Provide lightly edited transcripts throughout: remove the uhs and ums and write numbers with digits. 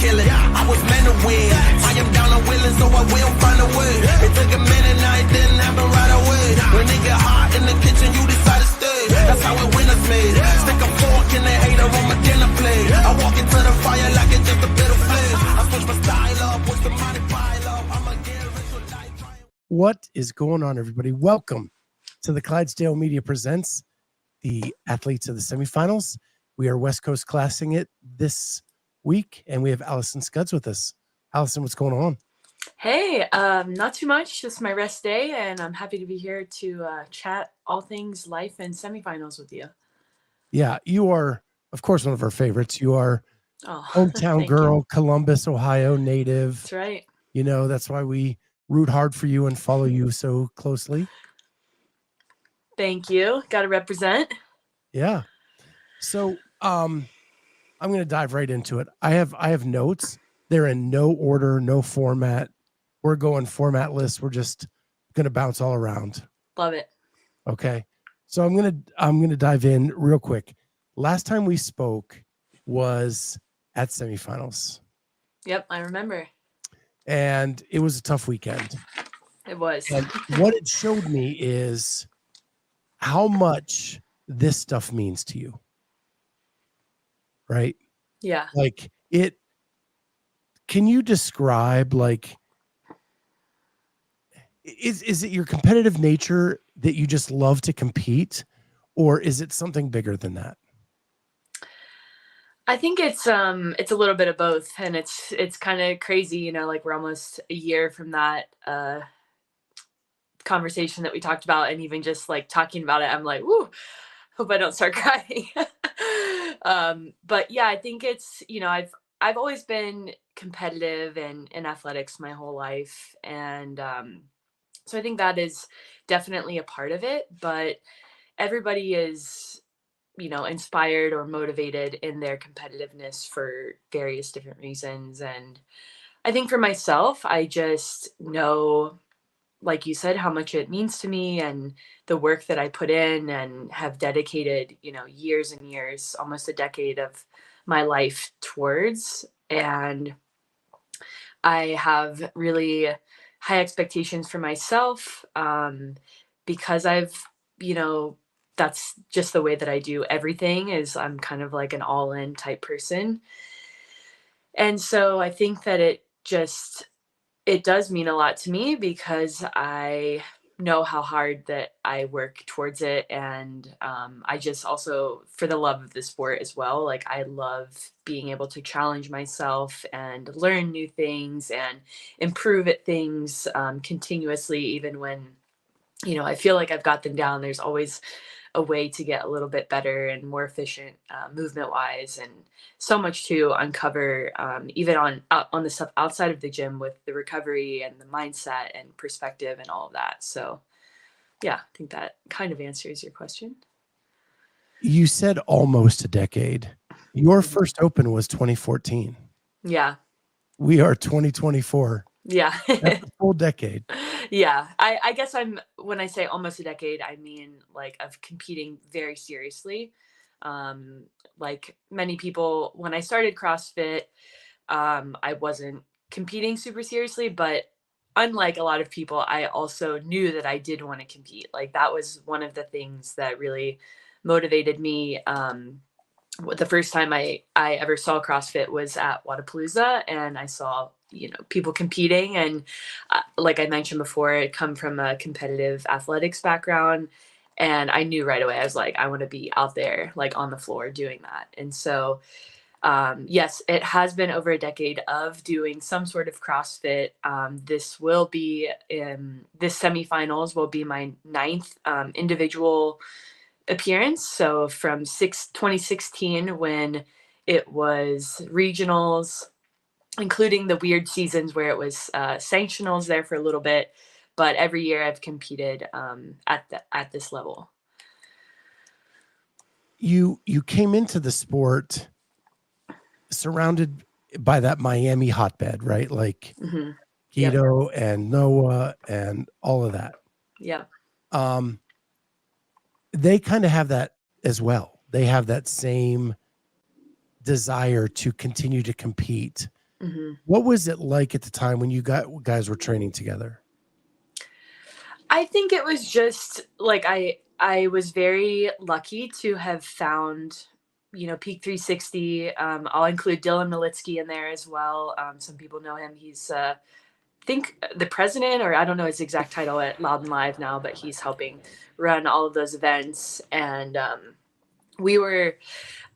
kill it. I was meant to win. I am down and willing, so I will find a way. It took a minute, now it didn't happen right away. When it get hot in the kitchen, you decide to stay. That's how it winners made. Stick a fork in the hater on my dinner plate. I walk into the fire like it's just a bit of flame. I switch my style up, watch the money pile up. I'ma get rich with life. What is going on, everybody? Welcome to the Clydesdale Media Presents the Athletes of the Semifinals. We are West Coast classing it this week, and we have Alison Scudds with us. Allison, what's going on? Hey, not too much, just my rest day, and I'm happy to be here to chat all things life and semifinals with you. Yeah, you are, of course, one of our favorites. You are hometown girl, Columbus, Ohio native. That's right. You know, that's why we root hard for you and follow you so closely. Thank you. Got to represent. Yeah. So I'm going to dive right into it. I have notes. They're in no order, no format. We're going formatless. We're just going to bounce all around. Love it. Okay. So I'm going to dive in real quick. Last time we spoke was at semifinals. Yep, I remember. And it was a tough weekend. It was. And what it showed me is how much this stuff means to you. Right? Yeah. Like it. Can you describe, like, is it your competitive nature that you just love to compete, or is it something bigger than that? I think it's a little bit of both, and it's kind of crazy, you know, like we're almost a year from that conversation that we talked about, and even just like talking about it, I'm like, woo, hope I don't start crying. But yeah, I think it's, you know, I've always been competitive and in athletics my whole life, and so I think that is definitely a part of it. But everybody is, you know, inspired or motivated in their competitiveness for various different reasons. And I think for myself, I just know, like you said, how much it means to me and the work that I put in and have dedicated, you know, years and years, almost a decade of my life towards. And I have really high expectations for myself because I've, you know, that's just the way that I do everything. Is I'm kind of like an all-in type person. And so I think that it does mean a lot to me because I know how hard that I work towards it. And I just also, for the love of the sport as well, like I love being able to challenge myself and learn new things and improve at things continuously, even when, you know, I feel like I've got them down. There's always a way to get a little bit better and more efficient movement wise, and so much to uncover even on the stuff outside of the gym with the recovery and the mindset and perspective and all of that. So yeah, I think that kind of answers your question. You said almost a decade. Your first open was 2014. Yeah. We are 2024. Yeah. That's a full decade. Yeah. I guess when I say almost a decade, I mean like of competing very seriously. Like many people, when I started CrossFit, I wasn't competing super seriously, but unlike a lot of people, I also knew that I did want to compete. Like that was one of the things that really motivated me. The first time I ever saw CrossFit was at Wadapalooza, and I saw, you know, people competing. And like I mentioned before, I come from a competitive athletics background, and I knew right away, I was like, I want to be out there, like on the floor doing that. And so, yes, it has been over a decade of doing some sort of CrossFit. This semifinals will be my 9th individual appearance. So from 2016, when it was regionals, including the weird seasons where it was sanctionals there for a little bit, but every year I've competed at this level. You came into the sport surrounded by that Miami hotbed, right? Like Keto and Noah and all of that. Yeah. They kind of have that as well. They have that same desire to continue to compete. What was it like at the time when you guys were training together? I think it was just like I was very lucky to have found, Peak 360. I'll include Dylan Militsky in there as well. Some people know him. He's I think the president, or I don't know his exact title at Loud and Live now, but he's helping run all of those events. And we were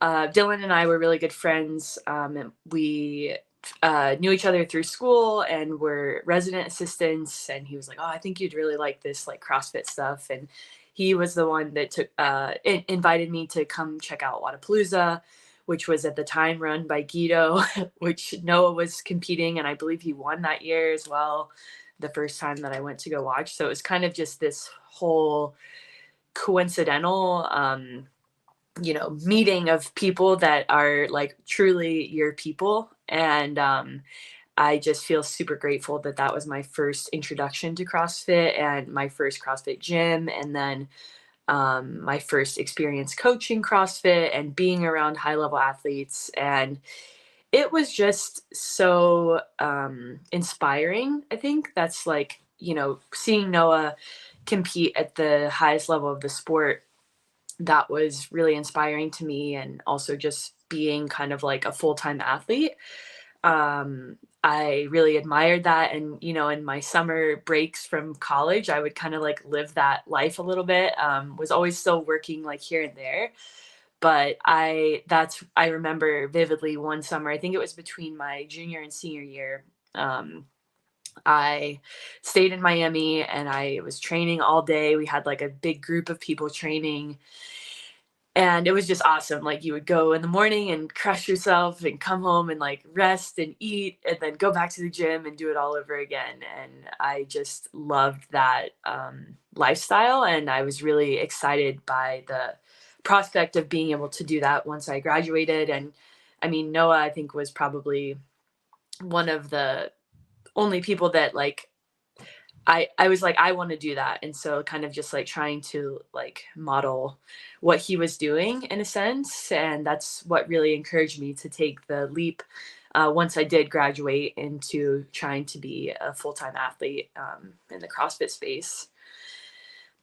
Dylan and I were really good friends. And we knew each other through school and were resident assistants. And he was like, "Oh, I think you'd really like this like CrossFit stuff." And he was the one that invited me to come check out Wadapalooza, which was at the time run by Guido, which Noah was competing, and I believe he won that year as well. The first time that I went to go watch, so it was kind of just this whole coincidental meeting of people that are like truly your people. And I just feel super grateful that that was my first introduction to CrossFit and my first CrossFit gym. And then my first experience coaching CrossFit and being around high level athletes. And it was just so inspiring. I think that's like, seeing Noah compete at the highest level of the sport, that was really inspiring to me. And also just being kind of like a full-time athlete. I really admired that. And, in my summer breaks from college, I would kind of like live that life a little bit. Was always still working like here and there. But I remember vividly one summer, I think it was between my junior and senior year. I stayed in Miami and I was training all day. We had like a big group of people training. And it was just awesome. Like you would go in the morning and crush yourself and come home and like rest and eat and then go back to the gym and do it all over again. And I just loved that lifestyle. And I was really excited by the prospect of being able to do that once I graduated. And I mean, Noah, I think, was probably one of the only people that like I was like, I want to do that. And so kind of just like trying to like model what he was doing in a sense. And that's what really encouraged me to take the leap once I did graduate into trying to be a full-time athlete in the CrossFit space.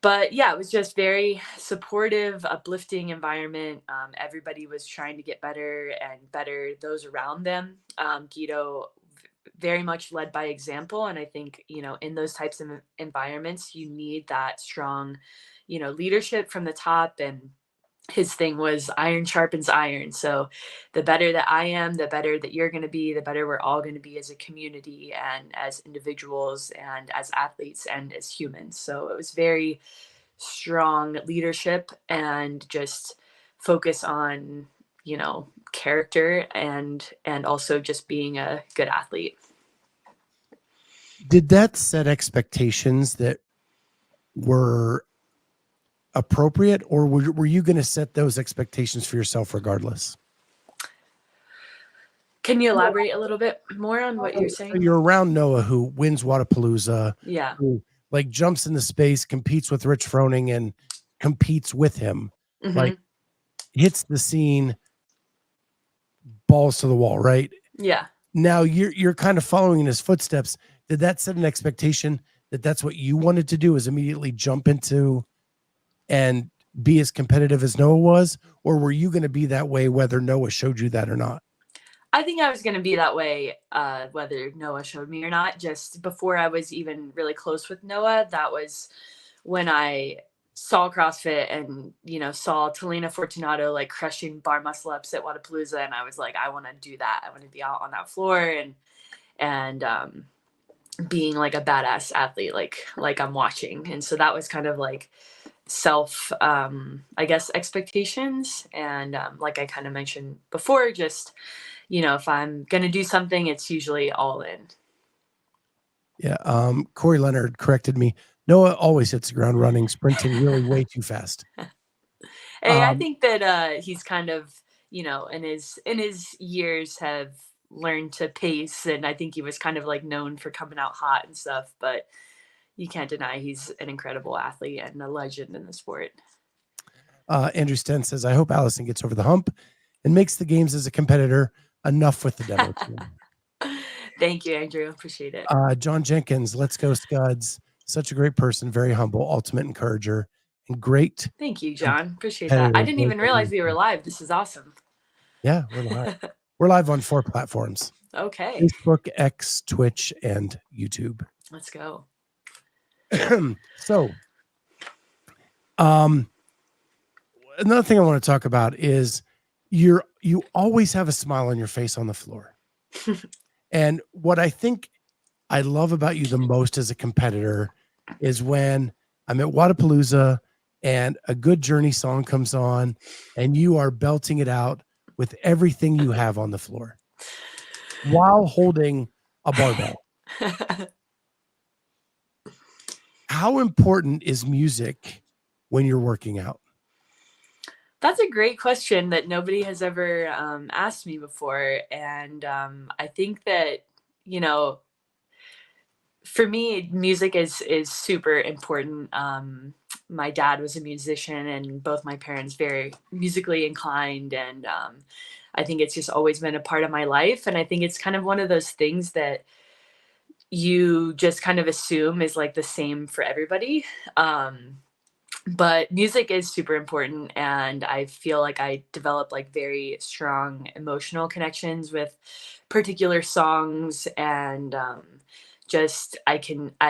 But yeah, it was just very supportive, uplifting environment. Everybody was trying to get better and better those around them. Guido very much led by example. And I think, in those types of environments, you need that strong, leadership from the top. And his thing was iron sharpens iron. So the better that I am, the better that you're going to be, the better we're all going to be as a community and as individuals and as athletes and as humans. So it was very strong leadership and just focus on, character and also just being a good athlete. Did that set expectations that were appropriate, or were you going to set those expectations for yourself regardless? Can you elaborate a little bit more on what you're saying? So you're around Noah, who wins Wadapalooza, Yeah. who like jumps into space, competes with Rich Froning and competes with him, like hits the scene, balls to the wall, right? Yeah. Now you're kind of following in his footsteps. Did that set an expectation that that's what you wanted to do, is immediately jump into and be as competitive as Noah was? Or were you going to be that way whether Noah showed you that or not? I think I was going to be that way whether Noah showed me or not. Just before I was even really close with Noah, that was when I saw CrossFit and, saw Talina Fortunato like crushing bar muscle ups at Wadapalooza. And I was like, I want to do that. I want to be out on that floor and being like a badass athlete, like I'm watching. And so that was kind of like self, I guess, expectations. And like I kind of mentioned before, just, if I'm going to do something, it's usually all in. Yeah. Corey Leonard corrected me. Noah always hits the ground running, sprinting really way too fast. Hey, I think that he's kind of, in his years have learned to pace. And I think he was kind of like known for coming out hot and stuff, but you can't deny he's an incredible athlete and a legend in the sport. Andrew Sten says, I hope Allison gets over the hump and makes the games as a competitor. Enough with the demo team. Thank you, Andrew. Appreciate it. John Jenkins, let's go Scudds. Such a great person, very humble, ultimate encourager, and great. Thank you, John. Appreciate that. I didn't even realize we were live. This is awesome. Yeah, we're live. We're live on 4 platforms. Okay. Facebook, X, Twitch, and YouTube. Let's go. So, another thing I want to talk about is you always have a smile on your face on the floor. And what I think I love about you the most as a competitor is when I'm at Wadapalooza and a good Journey song comes on and you are belting it out with everything you have on the floor while holding a barbell. How important is music when you're working out? That's a great question that nobody has ever asked me before. And I think that, you know, for me, music is super important. My dad was a musician and both my parents very musically inclined. And I think it's just always been a part of my life. And I think it's kind of one of those things that you just kind of assume is like the same for everybody. But music is super important, and I feel like I develop like very strong emotional connections with particular songs, and just I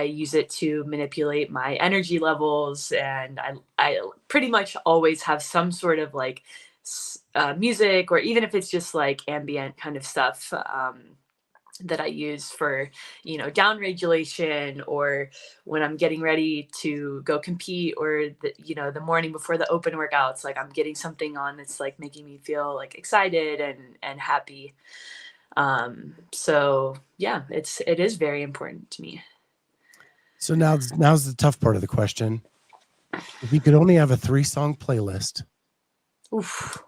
use it to manipulate my energy levels, and I pretty much always have some sort of like music, or even if it's just like ambient kind of stuff. That I use for, you know, down regulation, or when I'm getting ready to go compete, or the morning before the open workouts, like I'm getting something on that's like making me feel like excited and happy. So yeah, it is very important to me. So now's the tough part of the question. If you could only have a 3-song playlist, Oof.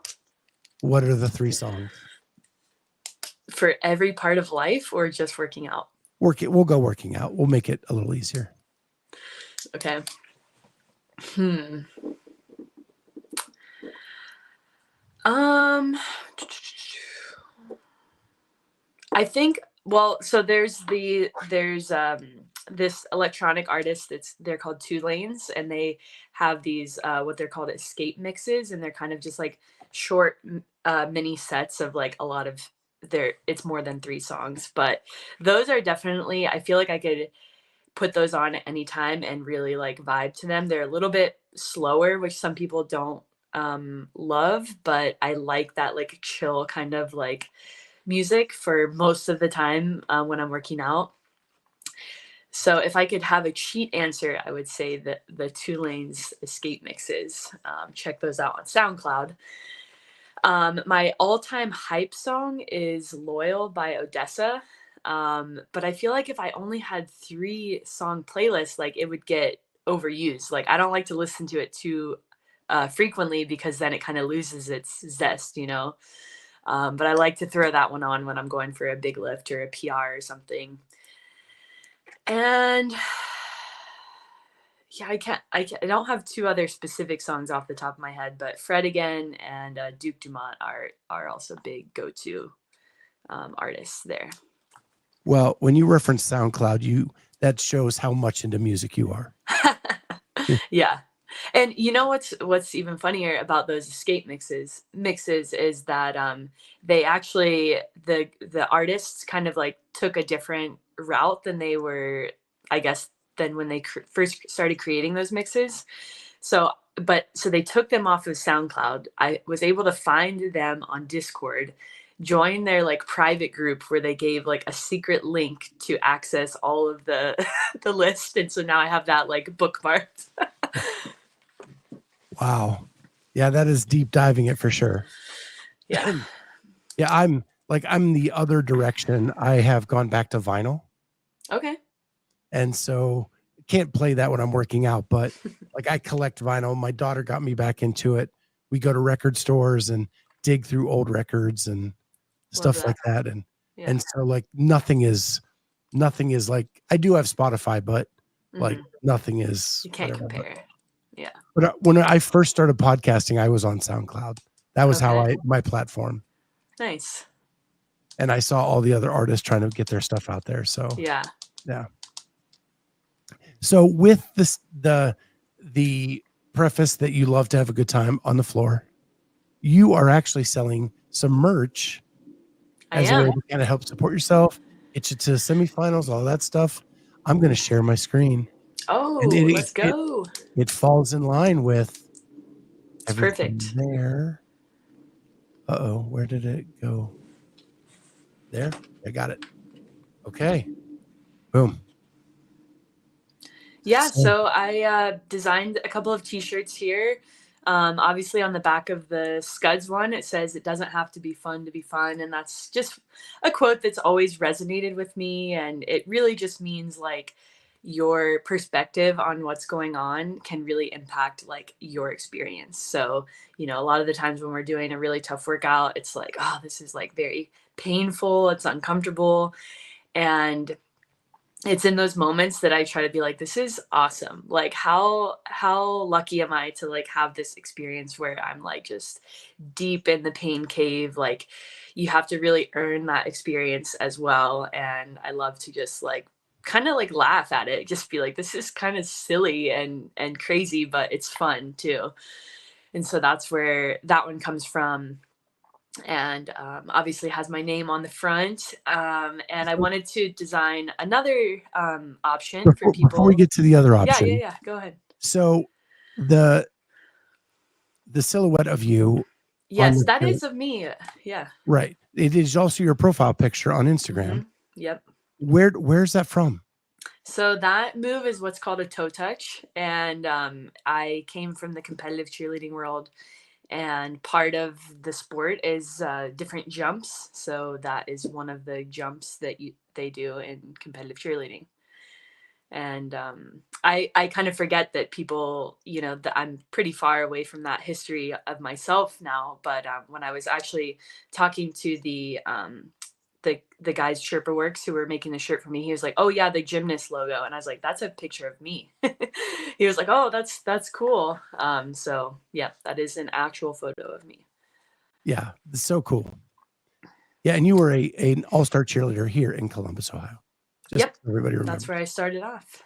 What are the 3 songs? For every part of life, or just working out? We'll go working out. We'll make it a little easier. Okay. I think, well, so there's this electronic artist they're called 2 Lanes, and they have these what they're called escape mixes, and they're kind of just like short mini sets of like a lot of it's more than 3 songs, but those are definitely, I feel like I could put those on at any time and really like vibe to them. They're a little bit slower, which some people don't love, but I like that like chill kind of like music for most of the time when I'm working out. So if I could have a cheat answer, I would say that the 2 Lanes escape mixes. Check those out on SoundCloud. My all-time hype song is Loyal by Odessa. But I feel like if I only had 3-song playlists, like it would get overused. Like I don't like to listen to it too frequently, because then it kind of loses its zest, you know? But I like to throw that one on when I'm going for a big lift or a PR or something. And yeah, I don't have 2 other specific songs off the top of my head, but Fred Again and Duke Dumont are also big go-to artists there. Well, when you reference SoundCloud, that shows how much into music you are. Yeah. And you know what's even funnier about those escape mixes is that they actually, the artists kind of like took a different route than they were, I guess, than when they first started creating those mixes. So they took them off of SoundCloud. I was able to find them on Discord, join their like private group where they gave like a secret link to access all of the the list, and so now I have that like bookmarked. Wow. Yeah, that is deep diving it for sure. Yeah. Yeah, I'm the other direction. I have gone back to vinyl. Okay. And so can't play that when I'm working out, but like I collect vinyl. My daughter got me back into it. We go to record stores and dig through old records and stuff like that. And Yeah. and so like nothing is like, I do have Spotify, but like nothing is, you can't compare. Yeah. But when I first started podcasting, I was on SoundCloud. That was how my platform. Nice. And I saw all the other artists trying to get their stuff out there. So Yeah. So with this, the preface that you love to have a good time on the floor, you are actually selling some merch as a way to kind of help support yourself, get you to semifinals, all that stuff. I'm going to share my screen. Oh, And let's go. It falls in line with It's everything perfect. there. Uh-oh, where did it go? There, I got it. Okay, boom. Yeah, so I designed a couple of t-shirts here. Obviously on the back of the Scudds one, it says it doesn't have to be fun to be fun. And that's just a quote that's always resonated with me. And it really just means like your perspective on what's going on can really impact like your experience. So, you know, a lot of the times when we're doing a really tough workout, it's like, oh, this is like very painful. It's uncomfortable. And it's in those moments that I try to be like, this is awesome. Like how lucky am I to like have this experience where I'm like just deep in the pain cave. Like you have to really earn that experience as well. And I love to just like kind of like laugh at it, just be like, this is kind of silly and crazy, but it's fun too. And so that's where that one comes from. And obviously has my name on the front. And I wanted to design another option for people. Before we get to the other option. Yeah. Go ahead. So the silhouette of you. Yes, that is of me. Yeah. Right. It is also your profile picture on Instagram. Mm-hmm. Yep. Where's that from? So that move is what's called a toe touch. And I came from the competitive cheerleading world. And part of the sport is different jumps. So that is one of the jumps that they do in competitive cheerleading. And I kind of forget that people, you know, that I'm pretty far away from that history of myself now. But when I was actually talking to the guys Sherpa Works who were making the shirt for me, he was like, oh yeah, the gymnast logo. And I was like, that's a picture of me. He was like, oh, that's cool. So yeah, that is an actual photo of me. Yeah, it's so cool. Yeah, and you were an all-star cheerleader here in Columbus, Ohio. Just yep, everybody remembers. That's where I started off.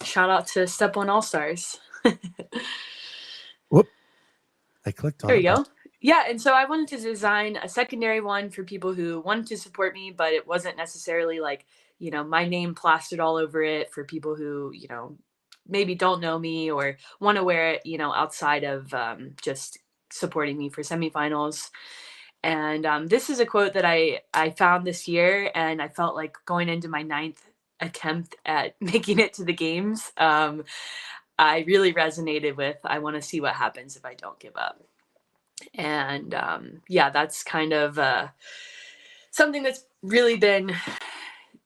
Shout out to Step One All Stars. Whoop! I clicked on there it. There you go. Yeah, and so I wanted to design a secondary one for people who wanted to support me, but it wasn't necessarily like, you know, my name plastered all over it, for people who, you know, maybe don't know me or want to wear it, you know, outside of just supporting me for semifinals. And this is a quote that I found this year, and I felt like going into my 9th attempt at making it to the games, I really resonated with. I want to see what happens if I don't give up. And yeah, that's kind of something that's really been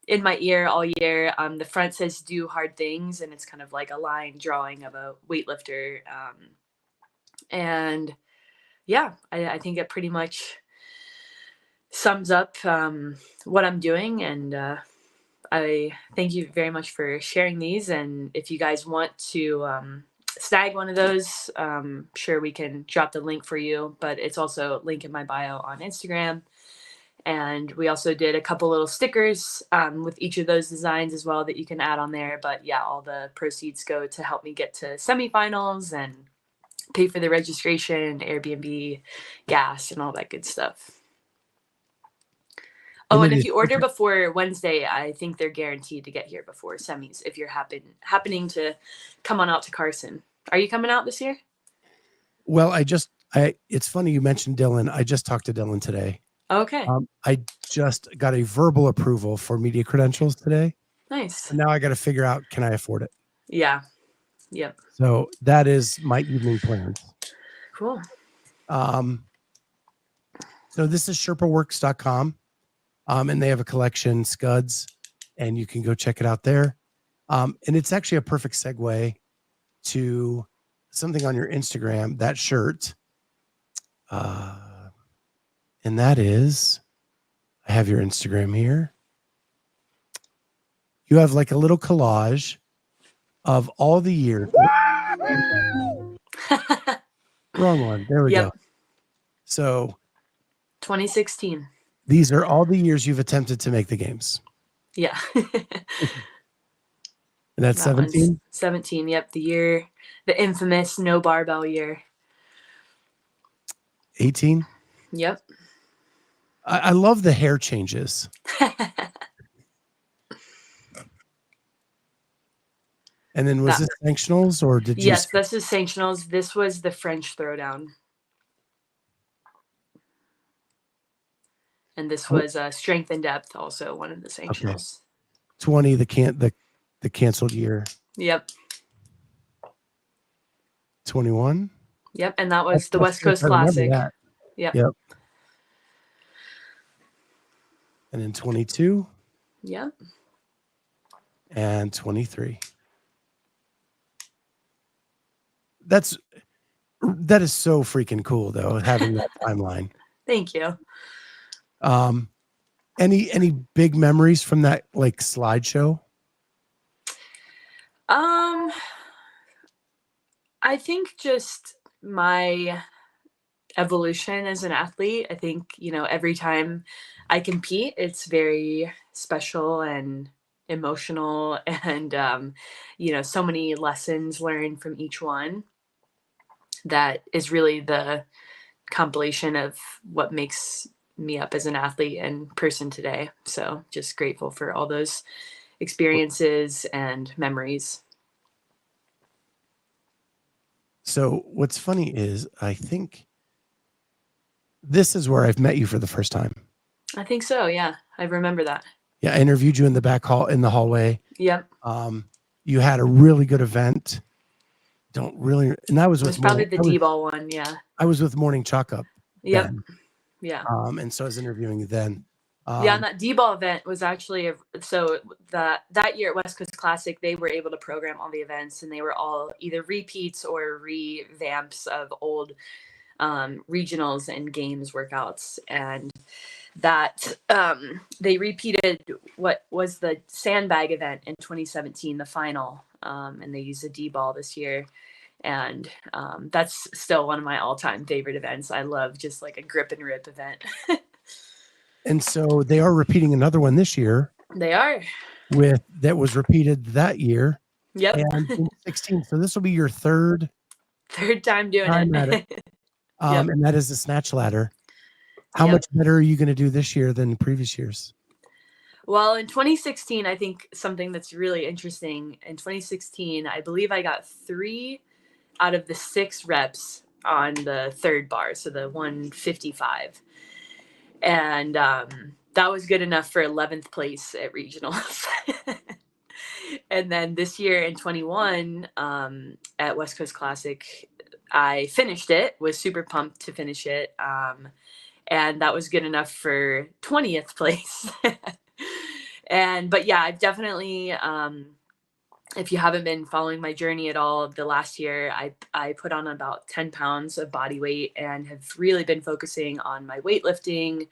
in my ear all year. The front says do hard things, and it's kind of like a line drawing of a weightlifter. And yeah, I think it pretty much sums up what I'm doing. And I thank you very much for sharing these. And if you guys want to snag one of those, sure, we can drop the link for you, but it's also link in my bio on Instagram. And we also did a couple little stickers with each of those designs as well that you can add on there. But yeah, all the proceeds go to help me get to semifinals and pay for the registration, Airbnb, gas, and all that good stuff. Oh, and if you order before Wednesday, I think they're guaranteed to get here before semis if you're happening to come on out to Carson. Are you coming out this year? Well, it's funny you mentioned Dylan. I just talked to Dylan today. Okay. I just got a verbal approval for media credentials today. Nice. And now I got to figure out, can I afford it? Yeah. Yep. So that is my evening plans. Cool. So this is SherpaWorks.com. And they have a collection, Scudds, and you can go check it out there. And it's actually a perfect segue to something on your Instagram, that shirt. And that is, I have your Instagram here. You have like a little collage of all the years. Wrong one. There we go. So 2016. These are all the years you've attempted to make the games. Yeah. And that's 17? 17. Yep. The infamous no barbell year. 18? Yep. I love the hair changes. And then was this sanctionals or did you? Yes, this is sanctionals. This was the French throwdown. And this was strength and depth, also one of the sanctionals. Okay. 20, the canceled year. Yep. 21. Yep, and that was the West Coast Classic. Yep. And then 22. Yep. And 23. That is so freaking cool, though, having that timeline. Thank you. Any big memories from that like slideshow? I think just my evolution as an athlete. I think, every time I compete, it's very special and emotional and, so many lessons learned from each one. That is really the compilation of what makes me up as an athlete and person today. So just grateful for all those experiences and memories. So what's funny is I think this is where I've met you for the first time. I think so. Yeah. I remember that. Yeah. I interviewed you in the back hall in the hallway. Yep. You had a really good event. And that was with probably the D-ball one. Yeah. I was with Morning Chalk Up. Yep. Then. Yeah. And so I was interviewing you then. And that D-ball event was actually that year at West Coast Classic, they were able to program all the events, and they were all either repeats or revamps of old regionals and games workouts. And that they repeated what was the sandbag event in 2017, the final, and they used a D-ball this year. And that's still one of my all-time favorite events. I love just like a grip and rip event. And so they are repeating another one this year. They are. That was repeated that year. Yep. And in 16. So this will be your third time doing it. Yep. And that is the snatch ladder. How much better are you going to do this year than previous years? Well, in 2016, I think something that's really interesting. In 2016, I believe I got 3 out of the 6 reps on the third bar, so the 155. And that was good enough for 11th place at regionals. And then this year in 21 at West Coast Classic, I finished it, was super pumped to finish it. And that was good enough for 20th place. But yeah, I've definitely, if you haven't been following my journey at all, the last year I put on about 10 pounds of body weight and have really been focusing on my weightlifting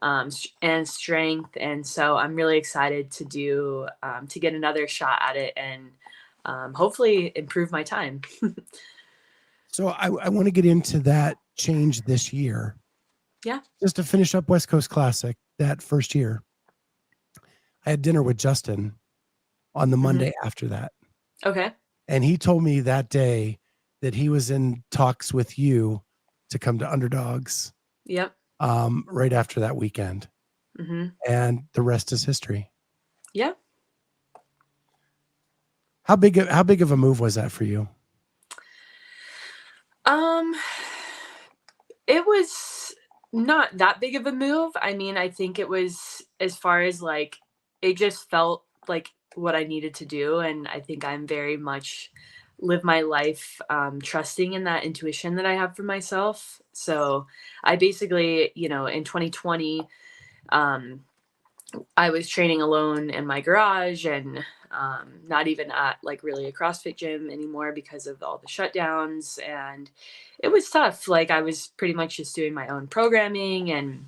and strength. And so I'm really excited to get another shot at it and hopefully improve my time. So I want to get into that change this year. Yeah. Just to finish up West Coast Classic, that first year, I had dinner with Justin on the Monday after that. Okay. And he told me that day that he was in talks with you to come to Underdogs. Yep. Right after that weekend. And the rest is history. Yeah. How big of a move was that for you? It was not that big of a move. I mean, I think it was, as far as like, it just felt like what I needed to do. And I think I'm very much live my life trusting in that intuition that I have for myself. So I basically, in 2020, I was training alone in my garage and not even at like really a CrossFit gym anymore because of all the shutdowns. And it was tough. Like I was pretty much just doing my own programming and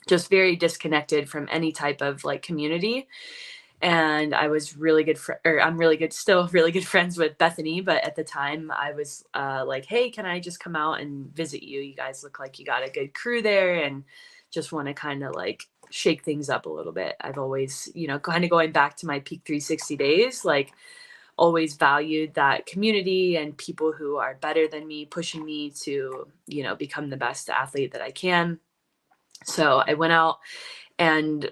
just very disconnected from any type of like community. And I was really good still really good friends with Bethany. But at the time I was like, hey, can I just come out and visit you? You guys look like you got a good crew there. And just want to kind of like shake things up a little bit. I've always, kind of going back to my peak 360 days, like always valued that community and people who are better than me, pushing me to, become the best athlete that I can. So I went out and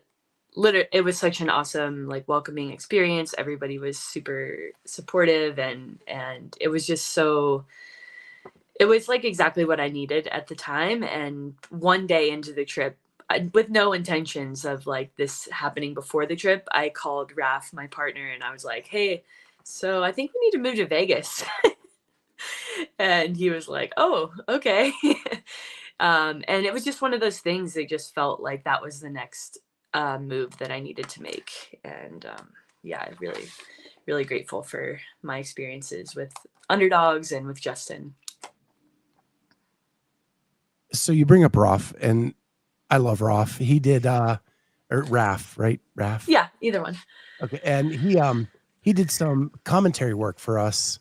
literally it was such an awesome, like, welcoming experience. Everybody was super supportive and it was just it was like exactly what I needed at the time. And one day into the trip, with no intentions of like this happening before the trip, I called Raf, my partner, and I was like, hey, so I think we need to move to Vegas. And he was like, oh, okay. And it was just one of those things that just felt like that was the next move that I needed to make. And yeah, really, really grateful for my experiences with Underdogs and with Justin. So you bring up Raf, and I love Raf. He did or Raf, right? Raf. Yeah, either one. Okay, and he did some commentary work for us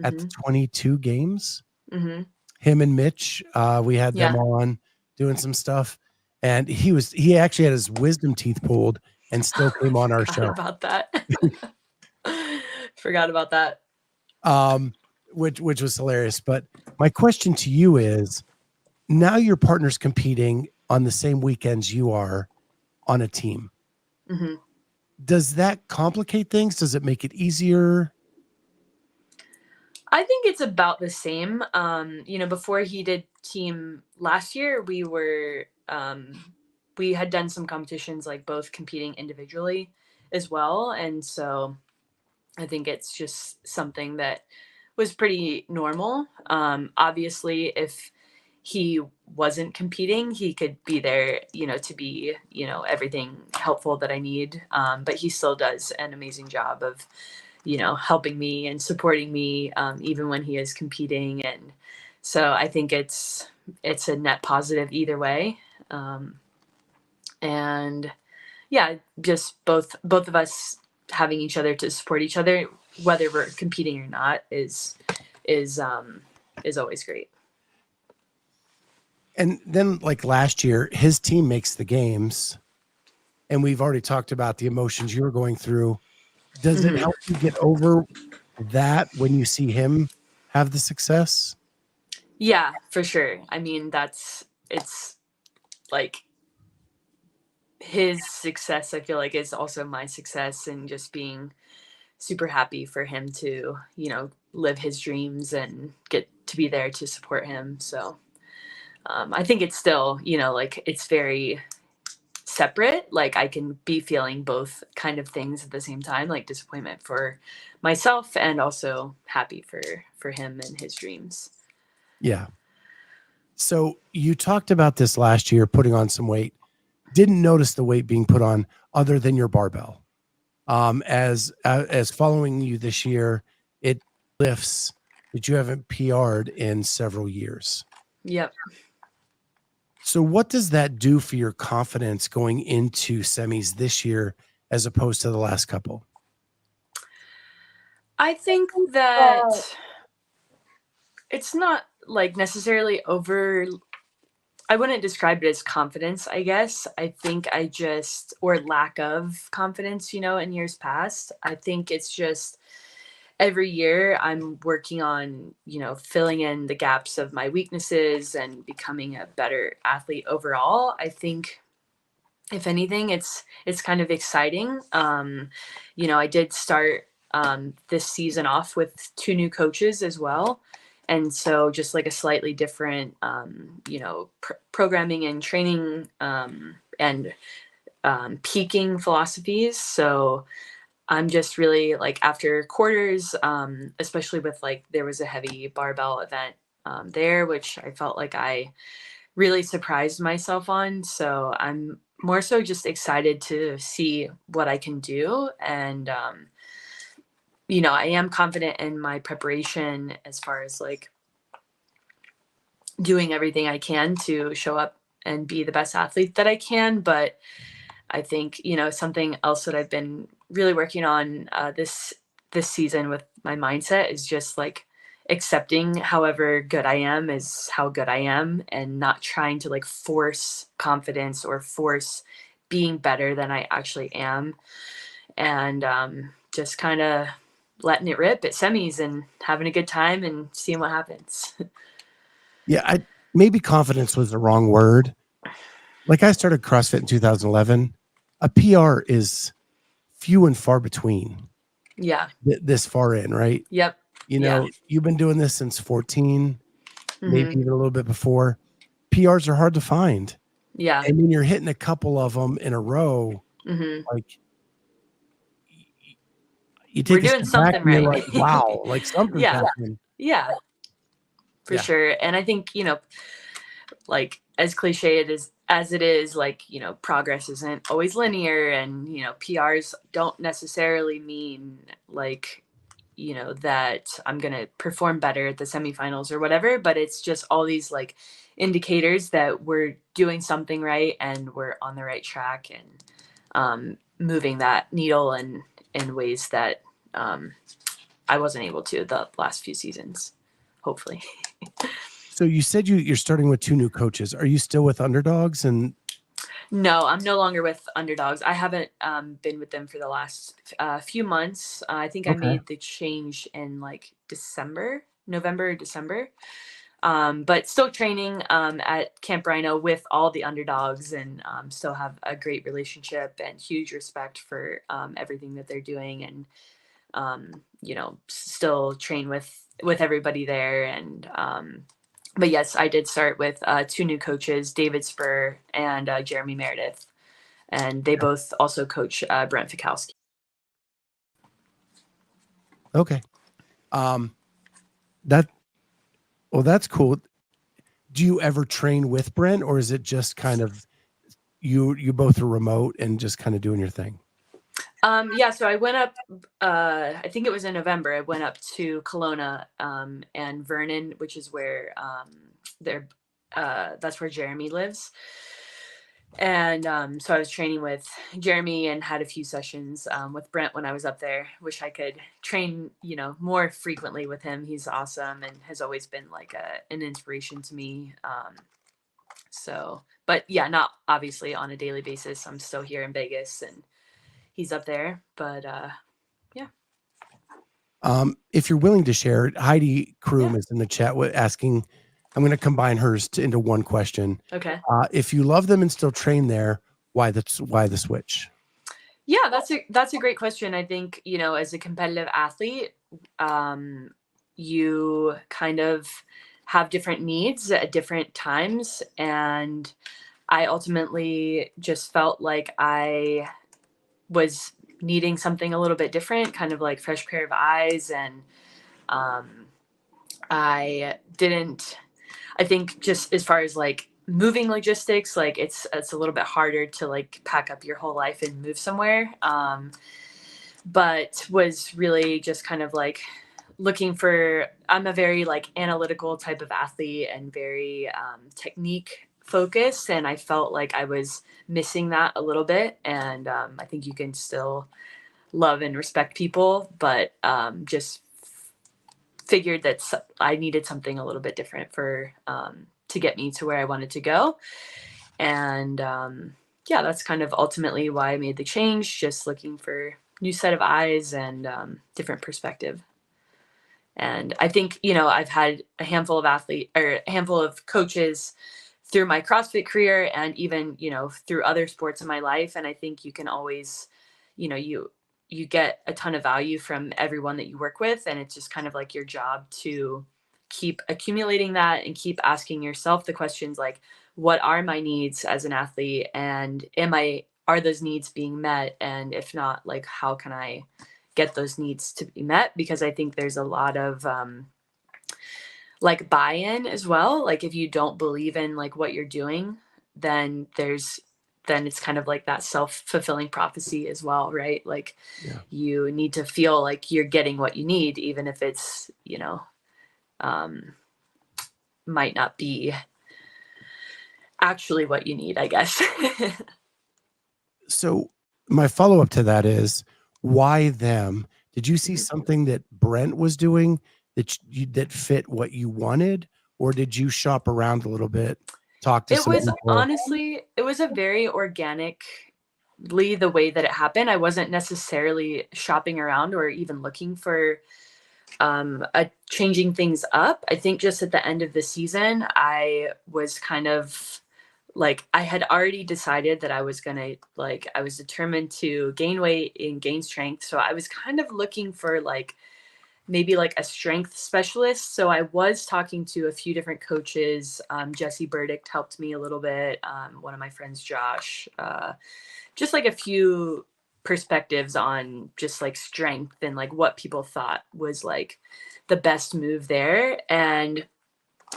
at the 22 games. Mm-hmm. Him and Mitch, we had them on doing some stuff, and he actually had his wisdom teeth pulled and still came on our show. About that. Forgot about that. Which was hilarious. But my question to you is, now your partner's competing on the same weekends you are on a team. Mm-hmm. Does that complicate things? Does it make it easier? I think it's about the same. Before he did team last year, we had done some competitions, like both competing individually as well. And so I think it's just something that was pretty normal. Obviously, if he wasn't competing, he could be there, to be, everything helpful that I need. But he still does an amazing job of, helping me and supporting me, even when he is competing. And so I think it's a net positive either way. And yeah, just both of us having each other to support each other, whether we're competing or not, is always great. And then, like last year, his team makes the games, and we've already talked about the emotions you were going through. Does it help you get over that when you see him have the success? Yeah, for sure. I mean, it's like his success, I feel like, is also my success, and just being super happy for him to, live his dreams and get to be there to support him. So I think it's still, like, it's very separate. Like, I can be feeling both kind of things at the same time, like disappointment for myself and also happy for him and his dreams. Yeah. So you talked about this last year, putting on some weight. Didn't notice the weight being put on other than your barbell. As following you this year, it lifts that you haven't PR'd in several years. Yep. So what does that do for your confidence going into semis this year as opposed to the last couple? I think that it's not like necessarily I wouldn't describe it as confidence, I guess. I think or lack of confidence, in years past. I think it's just every year I'm working on, filling in the gaps of my weaknesses and becoming a better athlete overall. I think if anything, it's kind of exciting. I did start this season off with 2 new coaches as well. And so just like a slightly different, programming and training and peaking philosophies. So I'm just really like, after quarters, especially with like, there was a heavy barbell event there, which I felt like I really surprised myself on. So I'm more so just excited to see what I can do. And, I am confident in my preparation as far as like doing everything I can to show up and be the best athlete that I can. But I think, something else that I've been really working on this season with my mindset is just like accepting however good I am is how good I am, and not trying to like force confidence or force being better than I actually am. And just kind of letting it rip at semis and having a good time and seeing what happens. Yeah, maybe confidence was the wrong word. Like, I started CrossFit in 2011. A PR is few and far between. Yeah. This far in, right? Yep. You know, Yeah. you've been doing this since 14, maybe Mm-hmm. even a little bit before. PRs are hard to find. Yeah. And when you're hitting a couple of them in a row, Mm-hmm. like, you We're take a doing step back something and you're right. like, wow, like something's Yeah. happening. Yeah, for Yeah. sure. And I think, like as cliche as it is, like, progress isn't always linear, and, PRs don't necessarily mean like, that I'm going to perform better at the semifinals or whatever, but it's just all these like indicators that we're doing something right and we're on the right track, and moving that needle in ways that I wasn't able to the last few seasons, hopefully. So you said you're starting with 2 new coaches. Are you still with Underdogs? And No, I'm no longer with Underdogs. I haven't been with them for the last few months. I think I okay, made the change in like November or December. But still training at Camp Rhino with all the Underdogs, and still have a great relationship and huge respect for everything that they're doing, and still train with everybody there. And but yes, I did start with 2 new coaches, David Spur and Jeremy Meredith, and they both also coach Brent Fikowski. okay. That's cool. Do you ever train with Brent, or is it just kind of you both are remote and just kind of doing your thing? Yeah, so I went up, I think it was in November, I went up to Kelowna and Vernon, which is where that's where Jeremy lives. And so I was training with Jeremy and had a few sessions with Brent when I was up there. Wish I could train, more frequently with him. He's awesome and has always been like an inspiration to me. But yeah, not obviously on a daily basis. I'm still here in Vegas and he's up there. But yeah. If you're willing to share, Heidi Kroom Yeah. is in the chat asking. I'm going to combine hers into one question. Okay. If you love them and still train there, why the switch? Yeah, that's a great question. I think, as a competitive athlete, you kind of have different needs at different times. And I ultimately just felt like I was needing something a little bit different, kind of like fresh pair of eyes. And I think just as far as like moving logistics, like it's a little bit harder to like pack up your whole life and move somewhere. But was really just kind of like I'm a very like analytical type of athlete and very technique focused. And I felt like I was missing that a little bit. And I think you can still love and respect people, but just figured that I needed something a little bit different for to get me to where I wanted to go. And yeah, that's kind of ultimately why I made the change, just looking for new set of eyes and different perspective. And I think, I've had a handful of coaches through my CrossFit career and even, through other sports in my life. And I think you can always, you get a ton of value from everyone that you work with. And it's just kind of like your job to keep accumulating that and keep asking yourself the questions like, what are my needs as an athlete? And are those needs being met? And if not, like, how can I get those needs to be met? Because I think there's a lot of like buy-in as well. Like if you don't believe in like what you're doing, then it's kind of like that self-fulfilling prophecy as well, right? Like you need to feel like you're getting what you need, even if it's, might not be actually what you need, I guess. So my follow-up to that is, why them? Did you see something that Brent was doing that fit what you wanted, or did you shop around a little bit, talk to It some was people? honestly, it was a very organically the way that it happened. I wasn't necessarily shopping around or even looking for changing things up. I think just at the end of the season, I was kind of like, I had already decided that I was gonna like, I was determined to gain weight and gain strength. So I was kind of looking for like maybe like a strength specialist. So I was talking to a few different coaches. Jesse Burdick helped me a little bit. One of my friends, Josh, just like a few perspectives on just like strength and like what people thought was like the best move there. And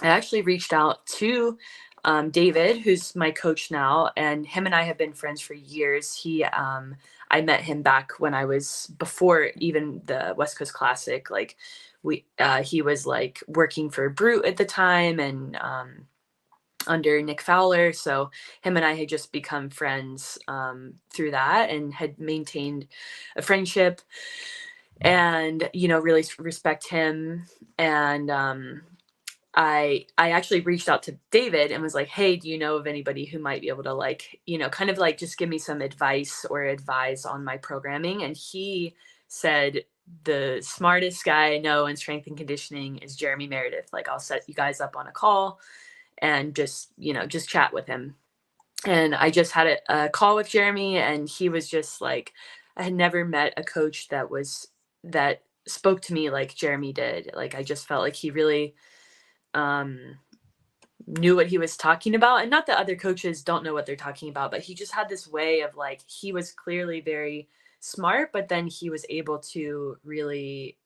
I actually reached out to David, who's my coach now, and him and I have been friends for years. I met him back when I was before even the West Coast Classic. Like he was like working for Brute at the time and under Nick Fowler. So him and I had just become friends through that and had maintained a friendship and, really respect him. And I actually reached out to David and was like, hey, do you know of anybody who might be able to like, kind of like just give me some advice or advise on my programming? And he said, the smartest guy I know in strength and conditioning is Jeremy Meredith. Like, I'll set you guys up on a call and just chat with him. And I just had a call with Jeremy, and he was just like, I had never met a coach that spoke to me like Jeremy did. Like, I just felt like he really knew what he was talking about. And not that other coaches don't know what they're talking about, but he just had this way of like, he was clearly very smart, but then he was able to really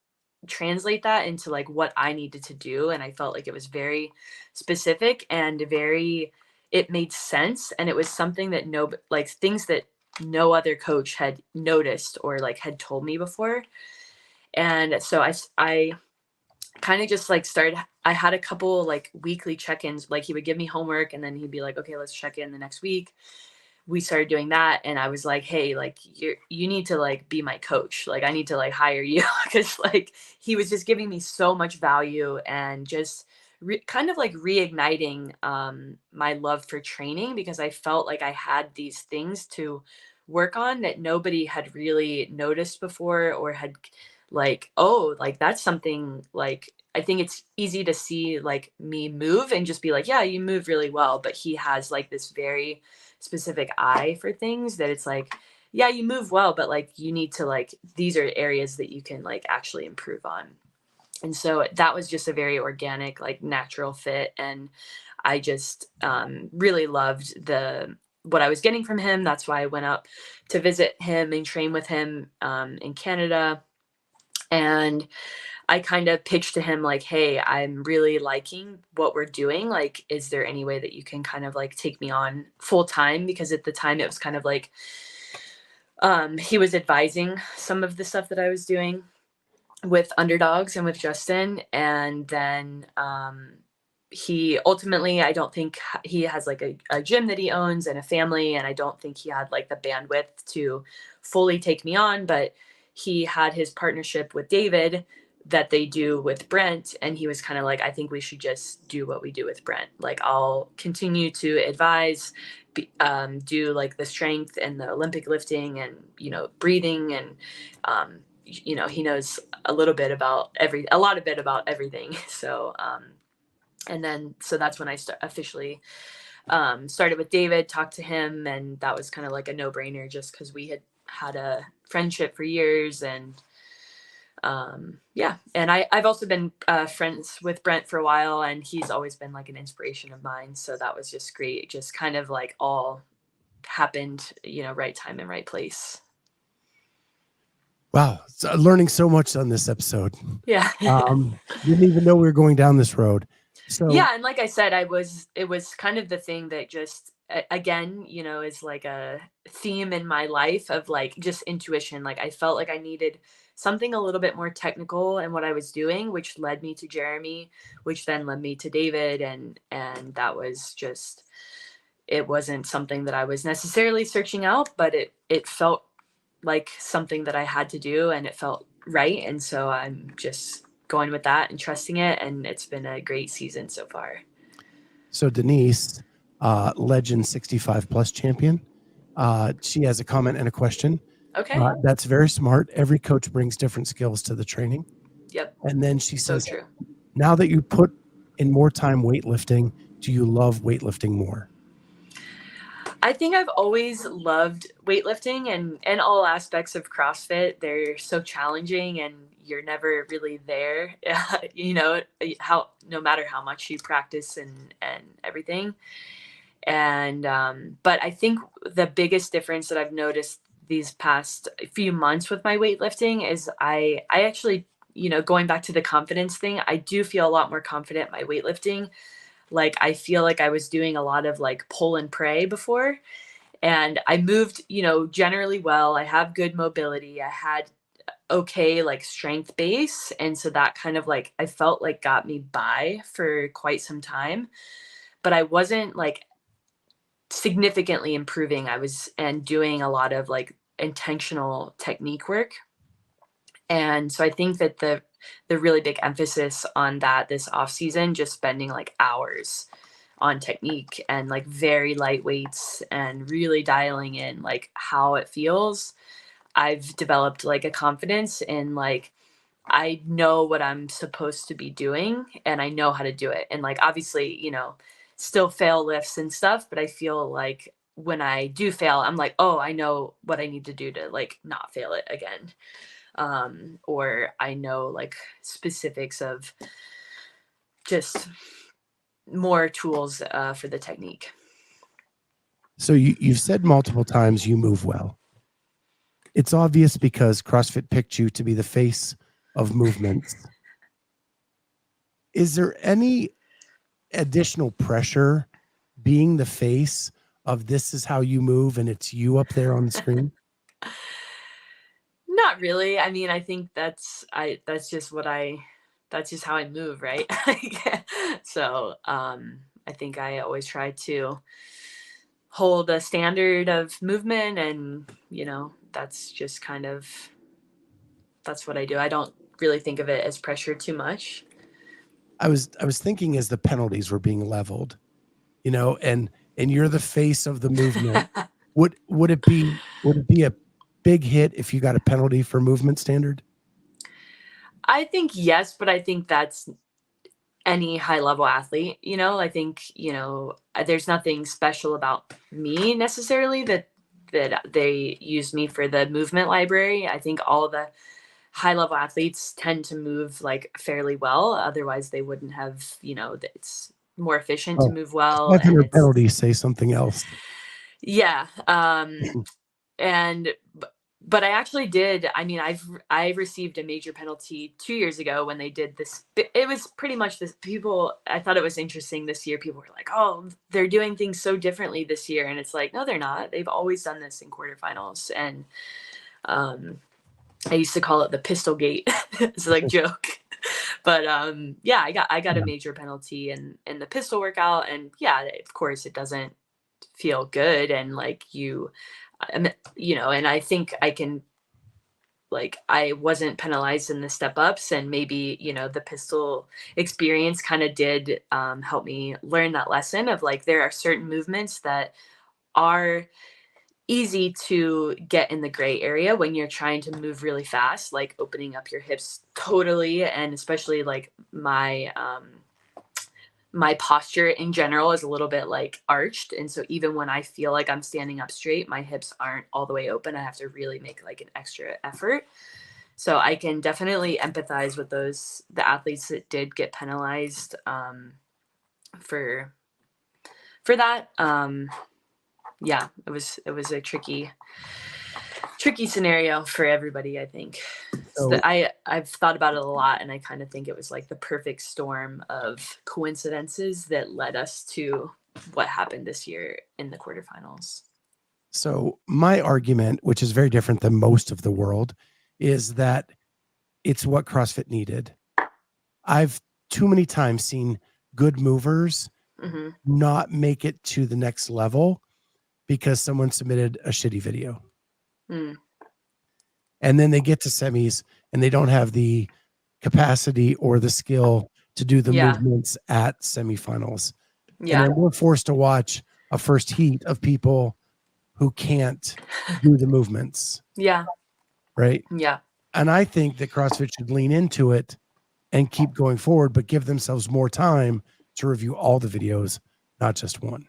translate that into like what I needed to do. And I felt like it was very specific and it made sense. And it was something that things that no other coach had noticed or like had told me before. And so I kind of just like I had a couple like weekly check-ins. Like he would give me homework and then he'd be like, okay, let's check in the next week. We started doing that. And I was like, hey, like you need to like be my coach. Like I need to like hire you. Cause like he was just giving me so much value and just kind of like reigniting my love for training, because I felt like I had these things to work on that nobody had really noticed before or had like, oh, like that's something like, I think it's easy to see like me move and just be like, yeah, you move really well. But he has like this very specific eye for things that it's like, yeah, you move well, but like you need to like, these are areas that you can like actually improve on. And so that was just a very organic, like natural fit. And I just really loved what I was getting from him. That's why I went up to visit him and train with him in Canada. And I kind of pitched to him like, hey, I'm really liking what we're doing. Like, is there any way that you can kind of like take me on full time? Because at the time it was kind of like he was advising some of the stuff that I was doing with Underdogs and with Justin. And then he ultimately, I don't think he has like a gym that he owns and a family. And I don't think he had like the bandwidth to fully take me on, but he had his partnership with David that they do with Brent. And he was kind of like, I think we should just do what we do with Brent. Like I'll continue to advise, do like the strength and the Olympic lifting and, breathing. And, he knows a lot about everything. So, and then, so that's when I officially started with David, talked to him, and that was kind of like a no-brainer just because we had a friendship for years. And yeah, and I've also been friends with Brent for a while, and he's always been like an inspiration of mine. So that was just great. It just kind of like all happened, right time and right place. Wow. So learning so much on this episode. Yeah. Didn't even know we were going down this road. So yeah. And like I said, it was kind of the thing that just, again, is like a theme in my life of like just intuition. Like I felt like I needed something a little bit more technical in what I was doing, which led me to Jeremy, which then led me to David. And that was just, it wasn't something that I was necessarily searching out, but it felt like something that I had to do and it felt right. And so I'm just going with that and trusting it. And it's been a great season so far. So Denise, legend 65 plus champion, she has a comment and a question. Okay. That's very smart. Every coach brings different skills to the training. Yep. And then she So says, true. now that you put in more time weightlifting, do you love weightlifting more? I think I've always loved weightlifting and all aspects of CrossFit. They're so challenging and you're never really there, you know, no matter how much you practice and everything. And, but I think the biggest difference that I've noticed these past few months with my weightlifting is I actually, you know, going back to the confidence thing, I do feel a lot more confident in my weightlifting. Like, I feel like I was doing a lot of like pull and pray before, and I moved, you know, generally well. I have good mobility. I had okay, like strength base. And so that kind of like, I felt like got me by for quite some time, but I wasn't like significantly improving. I was and doing a lot of like intentional technique work. And so I think that the really big emphasis on that this off season, just spending like hours on technique and like very light weights and really dialing in like how it feels. I've developed like a confidence in like I know what I'm supposed to be doing and I know how to do it. And like obviously, you know, still fail lifts and stuff, but I feel like when I do fail, I'm like, oh, I know what I need to do to like not fail it again. Or I know like specifics of just more tools for the technique. So you've said multiple times you move well. It's obvious because CrossFit picked you to be the face of movements. Is there any additional pressure being the face of this is how you move and it's you up there on the screen? Not really. I mean, I think that's just that's just how I move, right? So, I think I always try to hold a standard of movement and, you know, that's just kind of that's what I do. I don't really think of it as pressure too much. I was thinking as the penalties were being leveled, you know, and you're the face of the movement. Would it be a big hit if you got a penalty for movement standard? I think yes, but I think that's any high level athlete, you know. I think, you know, there's nothing special about me necessarily that they use me for the movement library. I think all the high level athletes tend to move like fairly well. Otherwise they wouldn't have, you know, it's more efficient to move well. And 500 it's, penalties say something else. yeah. And, but I actually did. I mean, I received a major penalty 2 years ago when they did this. It was pretty much this. People, I thought it was interesting this year. People were like, "Oh, they're doing things so differently this year," and it's like, no, they're not. They've always done this in quarterfinals, and I used to call it the pistol gate. It's like joke, but yeah, I got a major penalty in the pistol workout, and yeah, of course, it doesn't feel good, and like you know, and I think I can, like, I wasn't penalized in the step ups, and maybe, you know, the pistol experience kind of did help me learn that lesson of like, there are certain movements that are easy to get in the gray area when you're trying to move really fast, like opening up your hips totally. And especially like my posture in general is a little bit like arched. And so even when I feel like I'm standing up straight, my hips aren't all the way open. I have to really make like an extra effort. So I can definitely empathize with the athletes that did get penalized for that. Yeah, it was a tricky scenario for everybody, I think. So I've thought about it a lot, and I kind of think it was like the perfect storm of coincidences that led us to what happened this year in the quarterfinals. So my argument, which is very different than most of the world, is that it's what CrossFit needed. I've too many times seen good movers not make it to the next level because someone submitted a shitty video. And then they get to semis and they don't have the capacity or the skill to do the Yeah. movements at semifinals. And Yeah. then we're forced to watch a first heat of people who can't do the movements. Yeah. Right. Yeah. And I think that CrossFit should lean into it and keep going forward, but give themselves more time to review all the videos, not just one.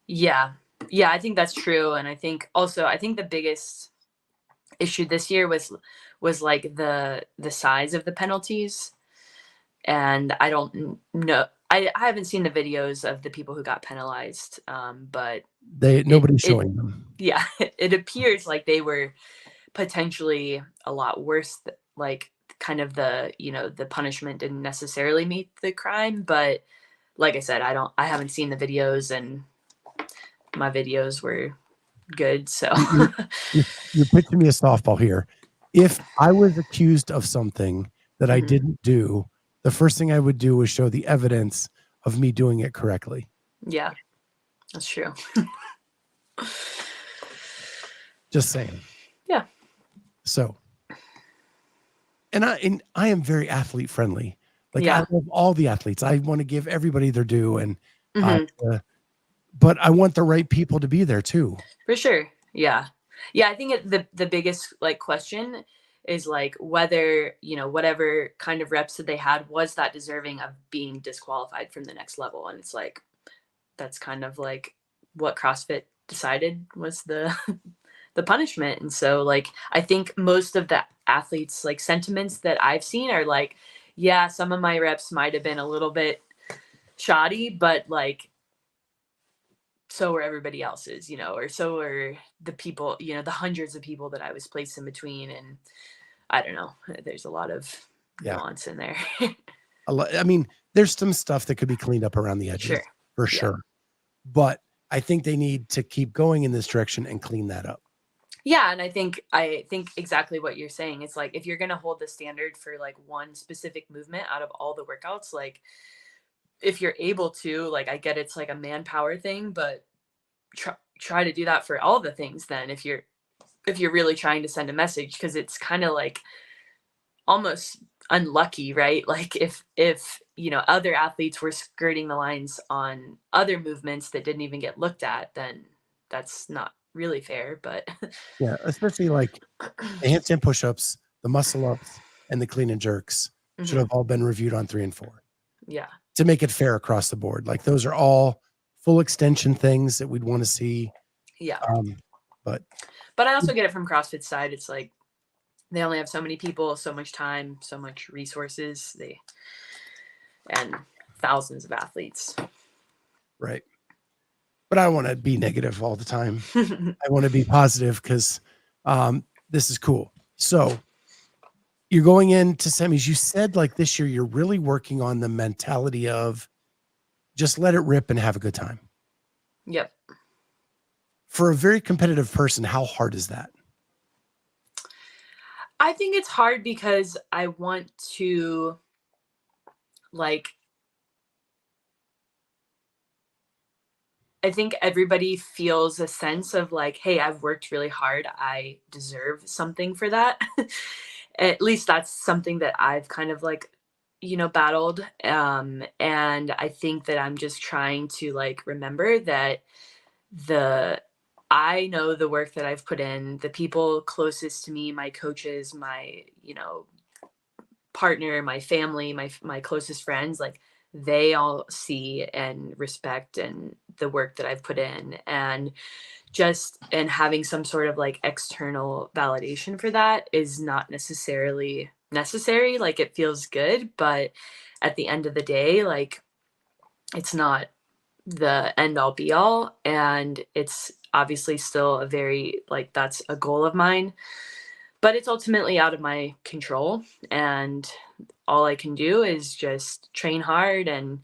Yeah. Yeah, I think that's true. And I think the biggest issue this year was like the size of the penalties. And I don't know. I haven't seen the videos of the people who got penalized. But Nobody's showing them. Yeah, it appears like they were potentially a lot worse. Like kind of the punishment didn't necessarily meet the crime, but like I said, I haven't seen the videos, and my videos were good. So You're pitching me a softball here. If I was accused of something that I didn't do, the first thing I would do was show the evidence of me doing it correctly. Yeah, that's true. Just saying. Yeah. So, and I am very athlete friendly. Like Yeah. I love all the athletes. I want to give everybody their due, and but I want the right people to be there too. For sure. Yeah. Yeah. I think the biggest like question is like whether, whatever kind of reps that they had, was that deserving of being disqualified from the next level. And it's like, that's kind of like what CrossFit decided was the punishment. And so like, I think most of the athletes like sentiments that I've seen are like, yeah, some of my reps might've been a little bit shoddy, but like, so are everybody else's, or so are the people, the hundreds of people that I was placed in between. And I don't know, there's a lot of nuance in there. I mean, there's some stuff that could be cleaned up around the edges for sure. But I think they need to keep going in this direction and clean that up. Yeah. And I think exactly what you're saying. It's like, if you're going to hold the standard for like one specific movement out of all the workouts, like if you're able to, like, I get it's like a manpower thing, but try to do that for all the things then, if you're really trying to send a message, because it's kind of like almost unlucky, right? Like if other athletes were skirting the lines on other movements that didn't even get looked at, then that's not really fair. But yeah, especially like the handstand push-ups, the muscle ups, and the clean and jerks should have all been reviewed on 3 and 4. Yeah. To make it fair across the board. Like those are all full extension things that we'd want to see. Yeah. But I also get it from CrossFit's side. It's like they only have so many people, so much time, so much resources, and thousands of athletes. Right. But I want to be negative all the time. I want to be positive because this is cool. So you're going into semis. You said like this year, you're really working on the mentality of just let it rip and have a good time. Yep. For a very competitive person, how hard is that? I think it's hard because I want to I think everybody feels a sense of like, hey, I've worked really hard. I deserve something for that. At least that's something that I've kind of like, battled. And I think that I'm just trying to like remember that I know the work that I've put in, the people closest to me, my coaches, my, partner, my family, my closest friends, like they all see and respect and the work that I've put in, and having some sort of like external validation for that is not necessarily necessary. Like it feels good, but at the end of the day, like it's not the end all be all. And it's obviously still a very like, that's a goal of mine, but it's ultimately out of my control. And all I can do is just train hard and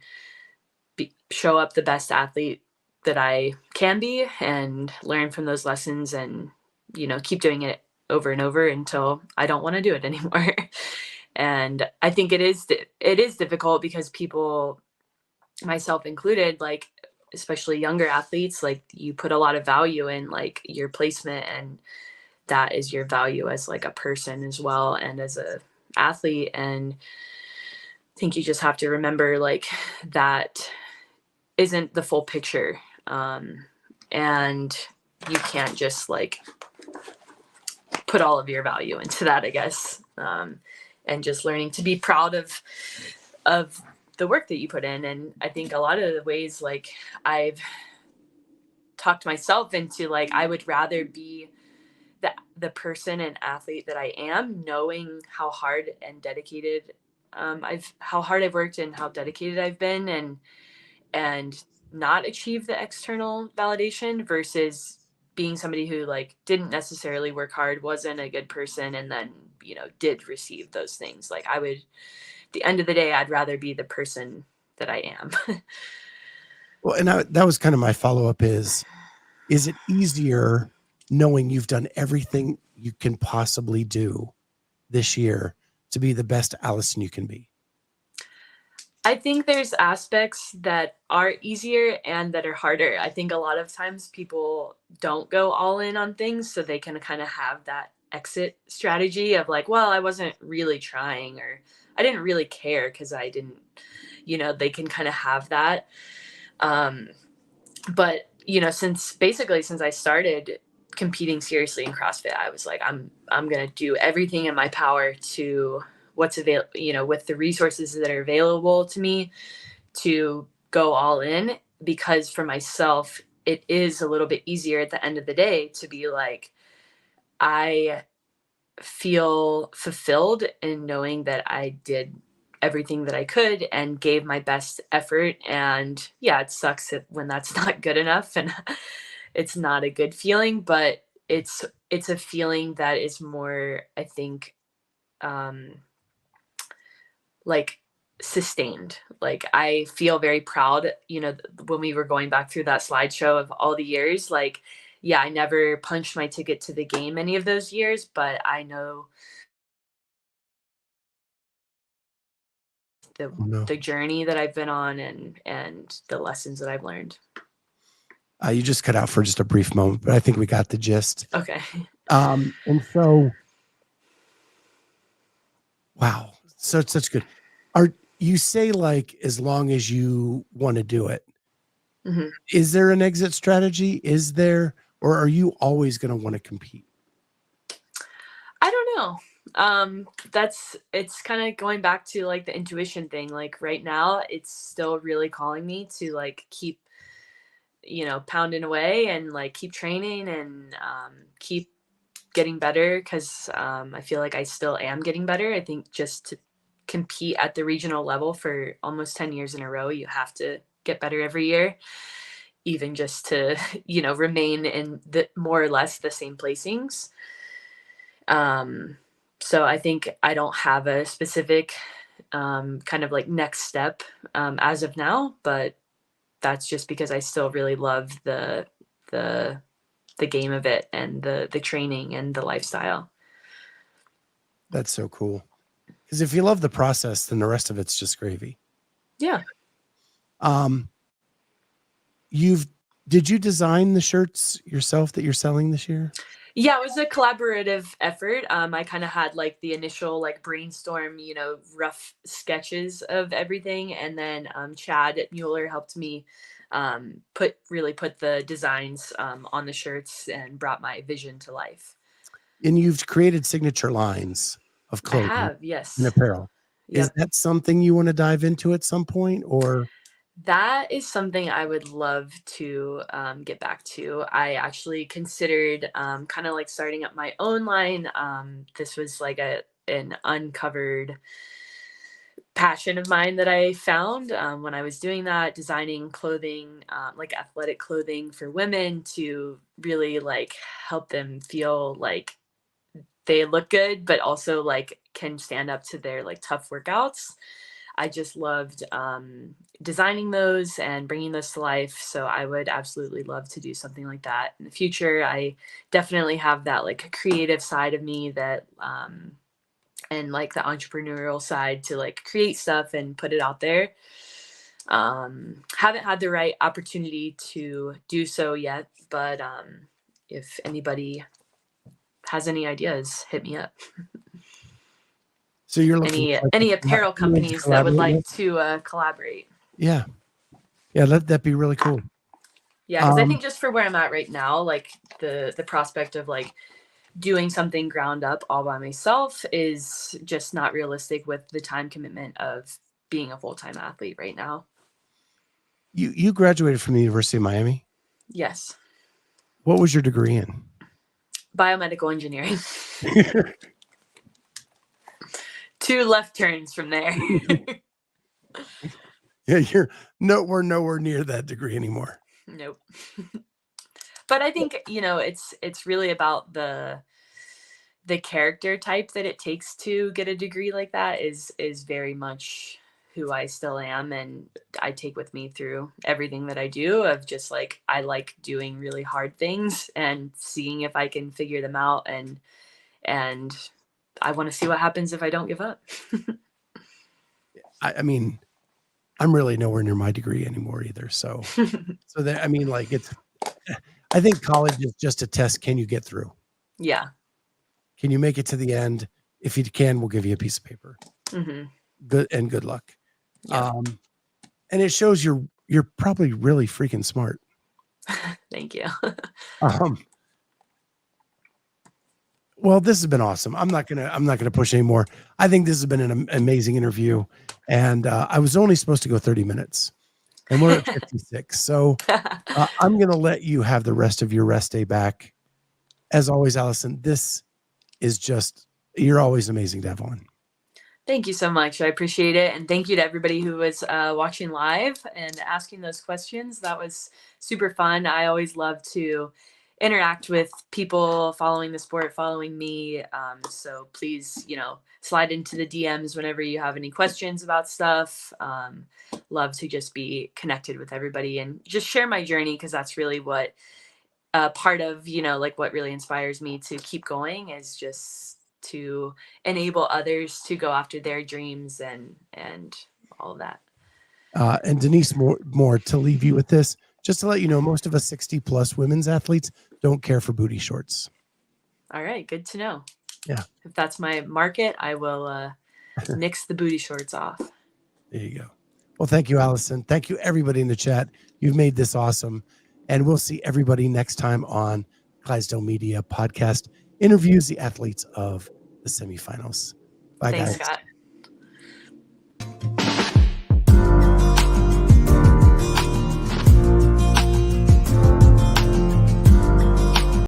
show up the best athlete that I can be and learn from those lessons and, keep doing it over and over until I don't want to do it anymore. And I think it is difficult because people, myself included, like, especially younger athletes, like you put a lot of value in like your placement, and that is your value as like a person as well. And as a athlete. And I think you just have to remember like that isn't the full picture. And you can't just like put all of your value into that, I guess. And just learning to be proud of the work that you put in. And I think a lot of the ways like I've talked myself into like I would rather be the person and athlete that I am, knowing how hard and dedicated how hard I've worked and how dedicated I've been, and not achieve the external validation versus being somebody who like didn't necessarily work hard, wasn't a good person, and then, you know, did receive those things. Like I would, at the end of the day, I'd rather be the person that I am. Well, and that was kind of my follow-up is it easier knowing you've done everything you can possibly do this year to be the best Allison you can be? I think there's aspects that are easier and that are harder. I think a lot of times people don't go all in on things, so they can kind of have that exit strategy of like, well, I wasn't really trying, or I didn't really care because I didn't, you know, they can kind of have that. But, you know, since I started competing seriously in CrossFit, I was like, I'm going to do everything in my power to what's available, you know, with the resources that are available to me, to go all in, because for myself, it is a little bit easier at the end of the day to be like, I feel fulfilled in knowing that I did everything that I could and gave my best effort. And yeah, it sucks when that's not good enough, and it's not a good feeling, but it's a feeling that is more, I think, um, like sustained. Like I feel very proud, you know, when we were going back through that slideshow of all the years, like, yeah, I never punched my ticket to the game any of those years, but I know the Oh, no. the journey that I've been on, and the lessons that I've learned. You just cut out for just a brief moment, but I think we got the gist. Okay. And so, wow, so it's such good. Are you say like as long as you want to do it? Mm-hmm. Is there an exit strategy? Is there, or are you always going to want to compete? I don't know. It's kind of going back to like the intuition thing. Like right now, it's still really calling me to like keep, you know, pounding away and like keep training and keep getting better, because I feel like I still am getting better. I think just to compete at the regional level for almost 10 years in a row, you have to get better every year, even just to, you know, remain in the more or less the same placings. So I think I don't have a specific kind of like next step as of now, but that's just because I still really love the game of it, and the training and the lifestyle. That's so cool. Because if you love the process, then the rest of it's just gravy. Yeah. Did you design the shirts yourself that you're selling this year? Yeah, it was a collaborative effort. I kind of had like the initial like brainstorm, you know, rough sketches of everything, and then Chad Mueller helped me put the designs on the shirts and brought my vision to life. And you've created signature lines of I clothing have, and yes. apparel. Is Yep. that something you want to dive into at some point, or? That is something I would love to get back to. I actually considered kind of like starting up my own line. This was like an uncovered passion of mine that I found when I was doing that, designing clothing, like athletic clothing for women, to really like help them feel like they look good, but also like can stand up to their like tough workouts. I just loved designing those and bringing those to life. So I would absolutely love to do something like that in the future. I definitely have that like creative side of me that, and like the entrepreneurial side to like create stuff and put it out there. Haven't had the right opportunity to do so yet, but if anybody has any ideas, hit me up. So you're looking for any like apparel companies that would like to collaborate. Yeah. Yeah, that'd be really cool. Yeah, because I think just for where I'm at right now, like the prospect of like doing something ground up all by myself is just not realistic with the time commitment of being a full-time athlete right now. You graduated from the University of Miami? Yes. What was your degree in? Biomedical engineering. 2 left turns from there. Yeah, we're nowhere near that degree anymore. Nope. But I think, it's really about the character type that it takes to get a degree like that is very much who I still am, and I take with me through everything that I do, of just like, I like doing really hard things and seeing if I can figure them out, and I want to see what happens if I don't give up. I mean, I'm really nowhere near my degree anymore either. So that, I mean, like I think college is just a test. Can you get through? Yeah. Can you make it to the end? If you can, we'll give you a piece of paper. Good luck. Yeah. And it shows you're probably really freaking smart. Thank you. Well, this has been awesome. I'm not gonna push anymore. I think this has been an amazing interview, and I was only supposed to go 30 minutes, and we're at 56. So I'm gonna let you have the rest of your rest day back. As always, Allison, this is just, you're always amazing to have on. Thank you so much. I appreciate it. And thank you to everybody who was watching live and asking those questions. That was super fun. I always love to interact with people following the sport, following me. So please, slide into the DMs whenever you have any questions about stuff. Love to just be connected with everybody and just share my journey, because that's really what part of, like what really inspires me to keep going, is just to enable others to go after their dreams and all of that. And Denise, more to leave you with this, just to let you know, most of us 60 plus women's athletes don't care for booty shorts. All right. Good to know. Yeah. If that's my market, I will nix the booty shorts off. There you go. Well, thank you, Allison. Thank you, everybody in the chat. You've made this awesome. And we'll see everybody next time on Clydesdale Media Podcast interviews the athletes of the semifinals. Bye, Thanks, guys. Scott.